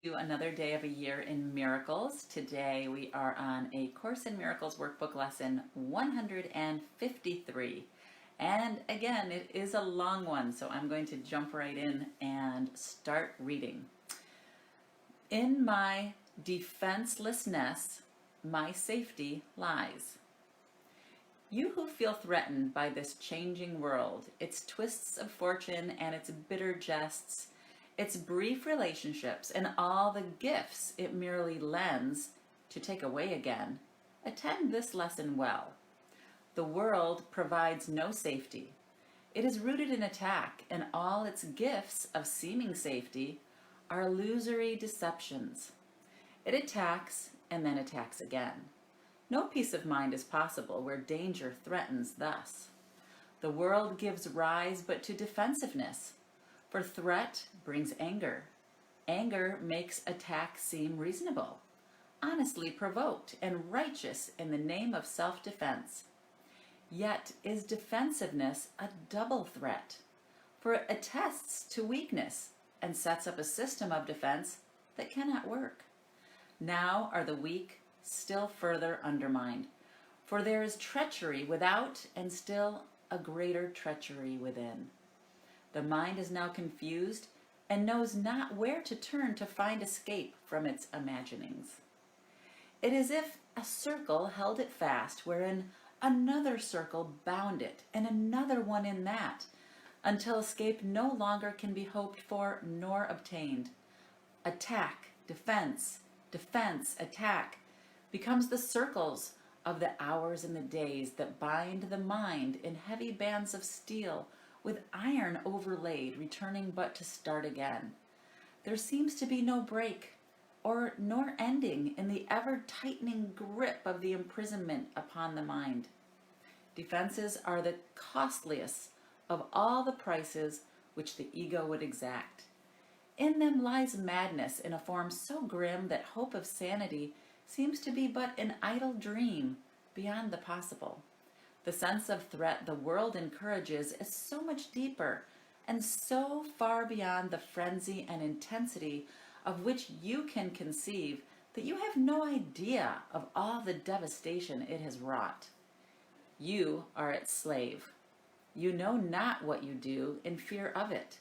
To another day of a year in miracles. Today we are on a Course in Miracles workbook lesson 153. And again, it is a long one, so I'm going to jump right in and start reading. In my defenselessness, my safety lies. You who feel threatened by this changing world, its twists of fortune and its bitter jests, its brief relationships, and all the gifts it merely lends to take away again, attend this lesson well. The world provides no safety. It is rooted in attack, and all its gifts of seeming safety are illusory deceptions. It attacks and then attacks again. No peace of mind is possible where danger threatens thus. The world gives rise but to defensiveness, for threat brings anger. Anger makes attack seem reasonable, honestly provoked, and righteous in the name of self-defense. Yet is defensiveness a double threat, for it attests to weakness and sets up a system of defense that cannot work. Now are the weak still further undermined, for there is treachery without and still a greater treachery within. The mind is now confused and knows not where to turn to find escape from its imaginings. It is as if a circle held it fast, wherein another circle bound it, and another one in that, until escape no longer can be hoped for nor obtained. Attack, defense, defense, attack becomes the circles of the hours and the days that bind the mind in heavy bands of steel, with iron overlaid, returning but to start again. There seems to be no break or nor ending in the ever-tightening grip of the imprisonment upon the mind. Defenses are the costliest of all the prices which the ego would exact. In them lies madness in a form so grim that hope of sanity seems to be but an idle dream beyond the possible. The sense of threat the world encourages is so much deeper and so far beyond the frenzy and intensity of which you can conceive that you have no idea of all the devastation it has wrought. You are its slave. You know not what you do in fear of it.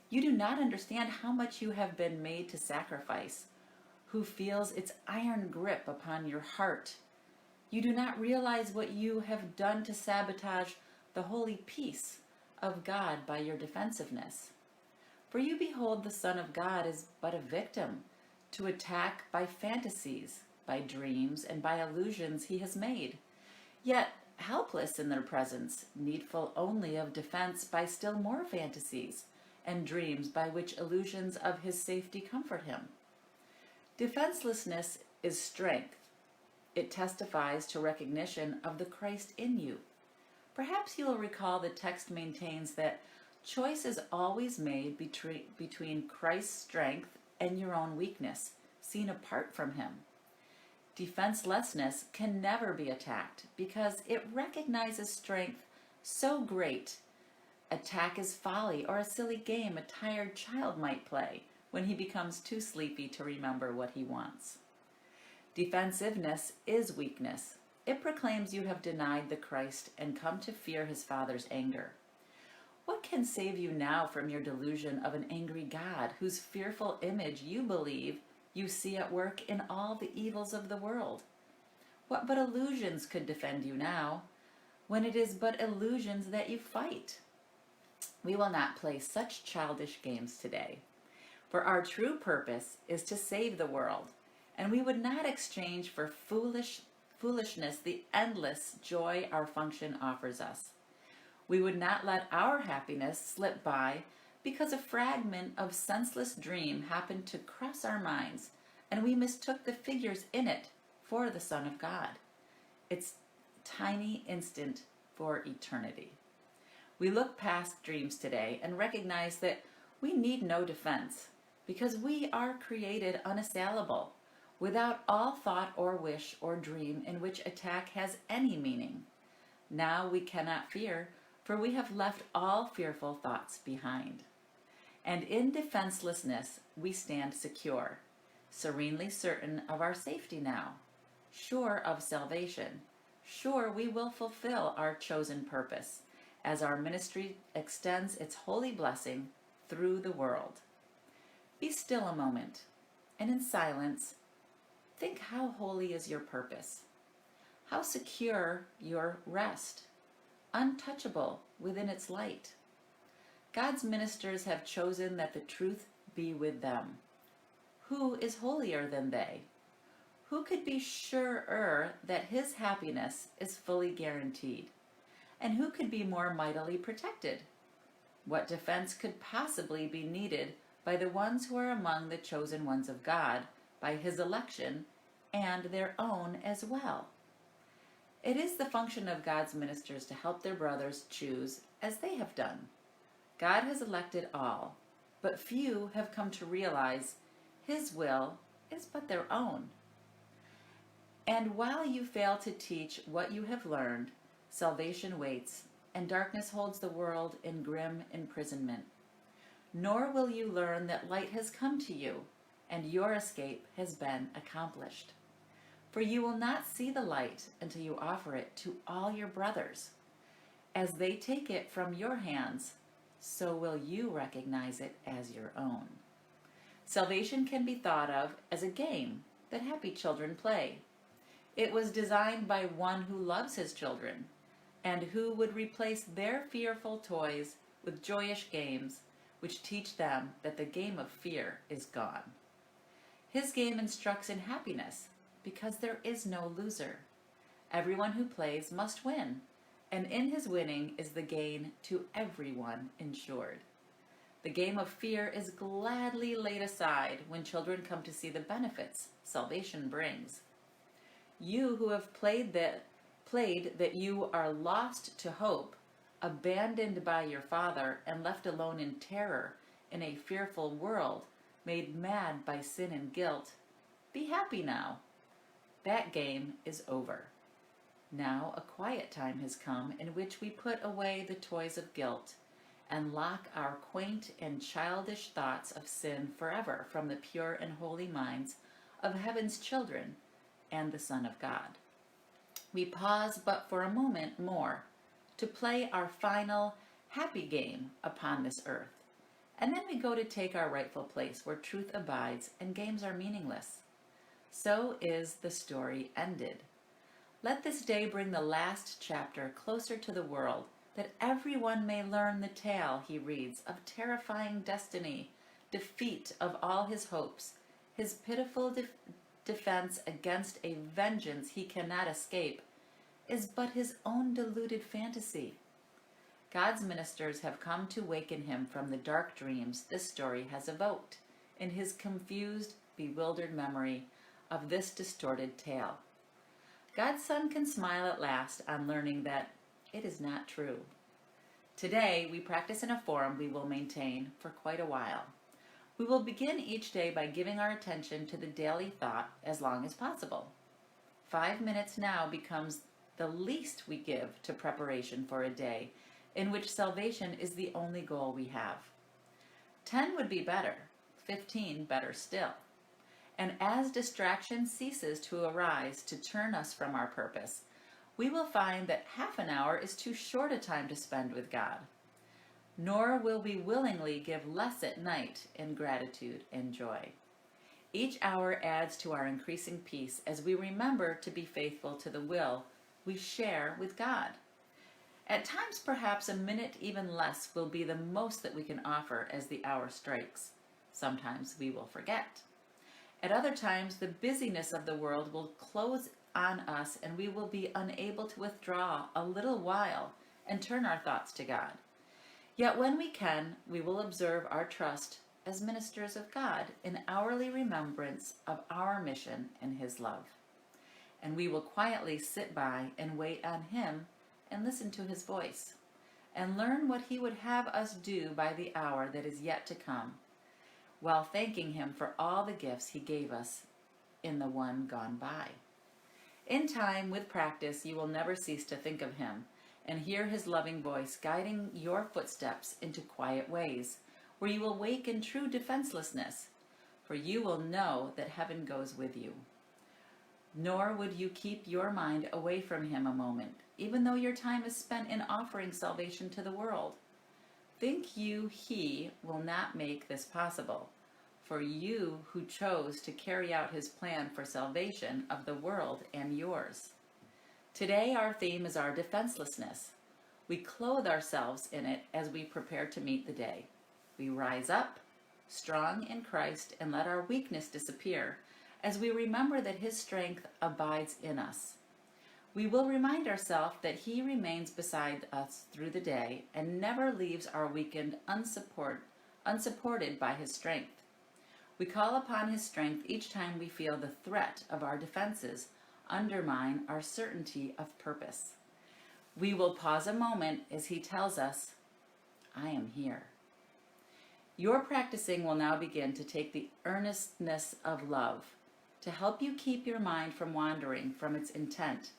You do not understand how much you have been made to sacrifice, who feels its iron grip upon your heart. You do not realize what you have done to sabotage the holy peace of God by your defensiveness. For you behold the Son of God as but a victim to attack by fantasies, by dreams, and by illusions he has made, yet helpless in their presence, needful only of defense by still more fantasies and dreams by which illusions of his safety comfort him. Defenselessness is strength. It testifies to recognition of the Christ in you. Perhaps you'll recall the text maintains that choice is always made between Christ's strength and your own weakness, seen apart from him. Defenselessness can never be attacked because it recognizes strength so great. Attack is folly or a silly game a tired child might play when he becomes too sleepy to remember what he wants. Defensiveness is weakness. It proclaims you have denied the Christ and come to fear his Father's anger. What can save you now from your delusion of an angry God whose fearful image you believe you see at work in all the evils of the world? What but illusions could defend you now, when it is but illusions that you fight? We will not play such childish games today, for our true purpose is to save the world, and we would not exchange for foolishness the endless joy our function offers us. We would not let our happiness slip by because a fragment of senseless dream happened to cross our minds, and we mistook the figures in it for the Son of God, its tiny instant for eternity. We look past dreams today and recognize that we need no defense because we are created unassailable, without all thought or wish or dream in which attack has any meaning. Now we cannot fear, for we have left all fearful thoughts behind. And in defenselessness we stand secure, serenely certain of our safety now, sure of salvation, sure we will fulfill our chosen purpose as our ministry extends its holy blessing through the world. Be still a moment, and in silence, think how holy is your purpose, how secure your rest, untouchable within its light. God's ministers have chosen that the truth be with them. Who is holier than they? Who could be surer that his happiness is fully guaranteed? And who could be more mightily protected? What defense could possibly be needed by the ones who are among the chosen ones of God, by his election, and their own as well? It is the function of God's ministers to help their brothers choose as they have done. God has elected all, but few have come to realize his will is but their own. And while you fail to teach what you have learned, salvation waits, and darkness holds the world in grim imprisonment. Nor will you learn that light has come to you, and your escape has been accomplished. For you will not see the light until you offer it to all your brothers. As they take it from your hands, so will you recognize it as your own. Salvation can be thought of as a game that happy children play. It was designed by one who loves his children, and who would replace their fearful toys with joyous games which teach them that the game of fear is gone. His game instructs in happiness, because there is no loser. Everyone who plays must win, and in his winning is the gain to everyone insured. The game of fear is gladly laid aside when children come to see the benefits salvation brings. You who have played that you are lost to hope, abandoned by your Father, and left alone in terror in a fearful world, made mad by sin and guilt, be happy now. That game is over. Now a quiet time has come in which we put away the toys of guilt and lock our quaint and childish thoughts of sin forever from the pure and holy minds of heaven's children and the Son of God. We pause but for a moment more to play our final happy game upon this earth, and then we go to take our rightful place where truth abides and games are meaningless. So is the story ended. Let this day bring the last chapter closer to the world, that everyone may learn the tale he reads of terrifying destiny, defeat of all his hopes, his pitiful defense against a vengeance he cannot escape, is but his own deluded fantasy. God's ministers have come to waken him from the dark dreams this story has evoked in his confused, bewildered memory of this distorted tale. God's Son can smile at last on learning that it is not true. Today, we practice in a form we will maintain for quite a while. We will begin each day by giving our attention to the daily thought as long as possible. 5 minutes now becomes the least we give to preparation for a day in which salvation is the only goal we have. 10 would be better, 15 better still. And as distraction ceases to arise to turn us from our purpose, we will find that half an hour is too short a time to spend with God. Nor will we willingly give less at night in gratitude and joy. Each hour adds to our increasing peace as we remember to be faithful to the will we share with God. At times, perhaps a minute, even less, will be the most that we can offer as the hour strikes. Sometimes we will forget. At other times, the busyness of the world will close on us and we will be unable to withdraw a little while and turn our thoughts to God. Yet when we can, we will observe our trust as ministers of God in hourly remembrance of our mission and his love. And we will quietly sit by and wait on him and listen to his voice and learn what he would have us do by the hour that is yet to come, while thanking him for all the gifts he gave us in the one gone by. In time, with practice, you will never cease to think of him and hear his loving voice guiding your footsteps into quiet ways, where you will wake in true defenselessness. for you will know that heaven goes with you. Nor would you keep your mind away from him a moment, even though your time is spent in offering salvation to the world. Think you he will not make this possible, for you who chose to carry out his plan for salvation of the world and yours. Today our theme is our defenselessness. We clothe ourselves in it as we prepare to meet the day. We rise up, strong in Christ, and let our weakness disappear, as we remember that his strength abides in us. We will remind ourselves that he remains beside us through the day and never leaves our weakened unsupported by his strength. We call upon his strength each time we feel the threat of our defenses undermine our certainty of purpose. We will pause a moment as he tells us, I am here. Your practicing will now begin to take the earnestness of love to help you keep your mind from wandering from its intent.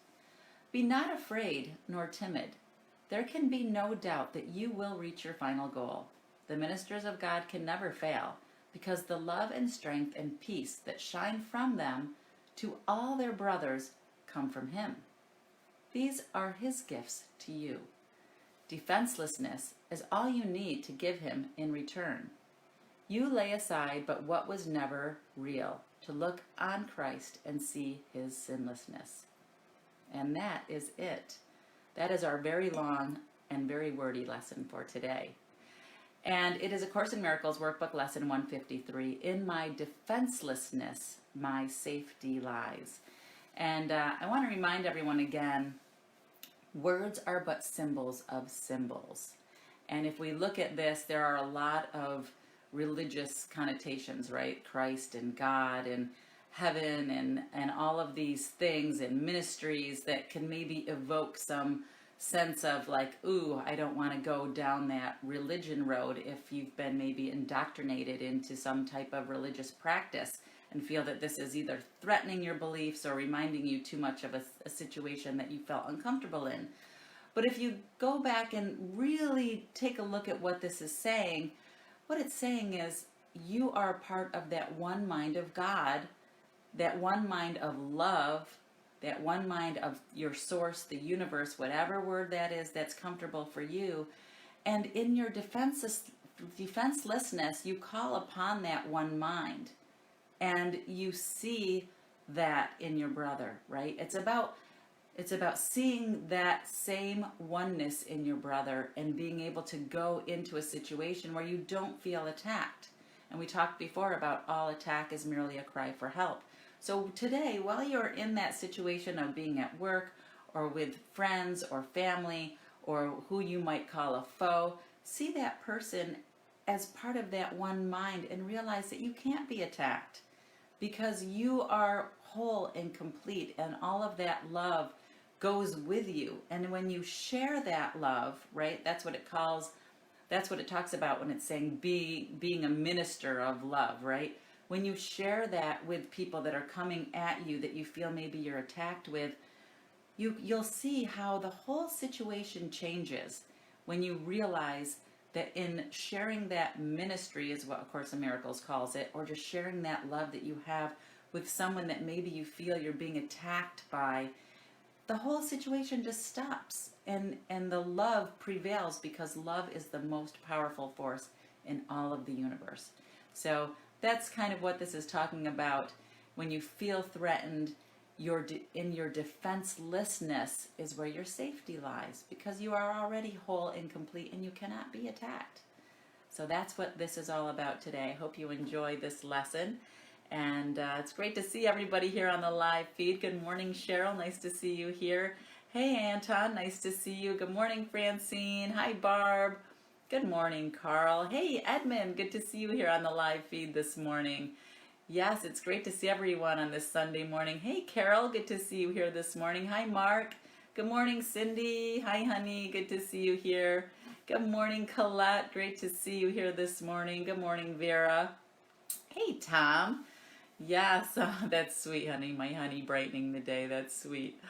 Be not afraid nor timid. There can be no doubt that you will reach your final goal. The ministers of God can never fail, because the love and strength and peace that shine from them to all their brothers come from him. These are his gifts to you. Defenselessness is all you need to give him in return. You lay aside but what was never real to look on Christ and see his sinlessness. And that is it. That is our very long and very wordy lesson for today. And it is a Course in Miracles workbook lesson 153, In My Defenselessness, My Safety Lies. And I want to remind everyone again, words are but symbols of symbols. And if we look at this, there are a lot of religious connotations, right? Christ and God and heaven and all of these things and ministries that can maybe evoke some sense of like, ooh, I don't want to go down that religion road if you've been maybe indoctrinated into some type of religious practice and feel that this is either threatening your beliefs or reminding you too much of a situation that you felt uncomfortable in. But if you go back and really take a look at what this is saying, what it's saying is you are a part of that one mind of God, that one mind of love, that one mind of your source, the universe, whatever word that is that's comfortable for you. And in your defenselessness, you call upon that one mind. And you see that in your brother, right? It's about seeing that same oneness in your brother and being able to go into a situation where you don't feel attacked. And we talked before about all attack is merely a cry for help. So today, while you're in that situation of being at work or with friends or family or who you might call a foe, see that person as part of that one mind and realize that you can't be attacked because you are whole and complete, and all of that love goes with you. And when you share that love, right, that's what it talks about when it's saying being a minister of love, right? When you share that with people that are coming at you that you feel maybe you're attacked with, you'll see how the whole situation changes when you realize that in sharing that ministry is what A Course in Miracles calls it, or just sharing that love that you have with someone that maybe you feel you're being attacked by, the whole situation just stops and the love prevails, because love is the most powerful force in all of the universe. So that's kind of what this is talking about. When you feel threatened, in your defenselessness is where your safety lies, because you are already whole and complete and you cannot be attacked. So that's what this is all about today. I hope you enjoy this lesson. And it's great to see everybody here on the live feed. Good morning, Cheryl. Nice to see you here. Hey, Anton. Nice to see you. Good morning, Francine. Hi, Barb. Good morning, Carl. Hey, Edmund. Good to see you here on the live feed this morning. Yes, it's great to see everyone on this Sunday morning. Hey, Carol. Good to see you here this morning. Hi, Mark. Good morning, Cindy. Hi, honey. Good to see you here. Good morning, Colette. Great to see you here this morning. Good morning, Vera. Hey, Tom. Yes, oh, that's sweet, honey. My honey brightening the day. That's sweet.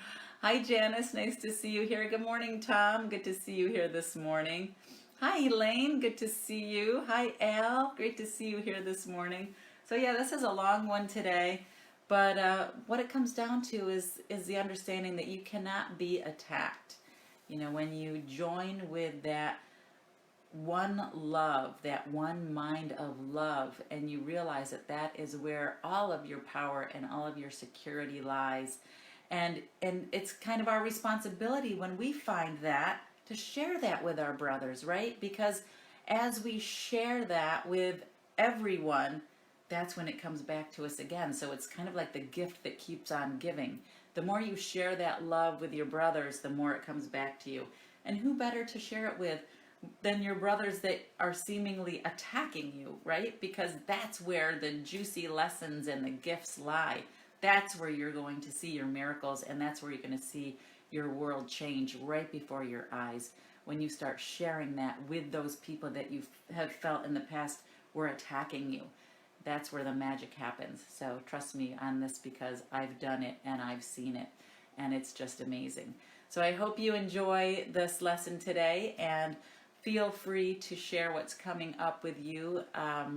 Hi, Janice. Nice to see you here. Good morning, Tom. Good to see you here this morning. Hi, Elaine. Good to see you. Hi, Al. Great to see you here this morning. So yeah, this is a long one today, but what it comes down to is the understanding that you cannot be attacked. You know, when you join with that one love, that one mind of love, and you realize that that is where all of your power and all of your security lies. And it's kind of our responsibility when we find that to share that with our brothers, right? Because as we share that with everyone, that's when it comes back to us again. So it's kind of like the gift that keeps on giving. The more you share that love with your brothers, the more it comes back to you. And who better to share it with than your brothers that are seemingly attacking you, right? Because that's where the juicy lessons and the gifts lie. That's where you're going to see your miracles, and that's where you're going to see your world change right before your eyes when you start sharing that with those people that you have felt in the past were attacking you. That's where the magic happens. So trust me on this, because I've done it and I've seen it, and it's just amazing. So I hope you enjoy this lesson today, and feel free to share what's coming up with you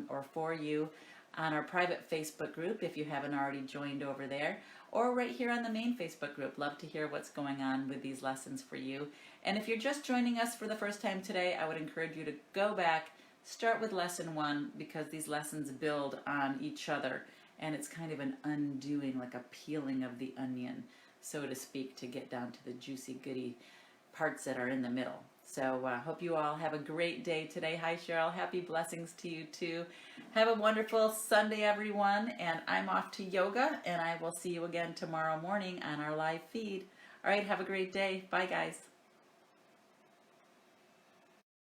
or for you on our private Facebook group if you haven't already joined over there, or right here on the main Facebook group. Love to hear what's going on with these lessons for you. And if you're just joining us for the first time today, I would encourage you to go back, start with lesson 1, because these lessons build on each other, and it's kind of an undoing, like a peeling of the onion, so to speak, to get down to the juicy goody parts that are in the middle. So I hope you all have a great day today. Hi, Cheryl. Happy blessings to you too. Have a wonderful Sunday, everyone. And I'm off to yoga, and I will see you again tomorrow morning on our live feed. All right, have a great day. Bye, guys.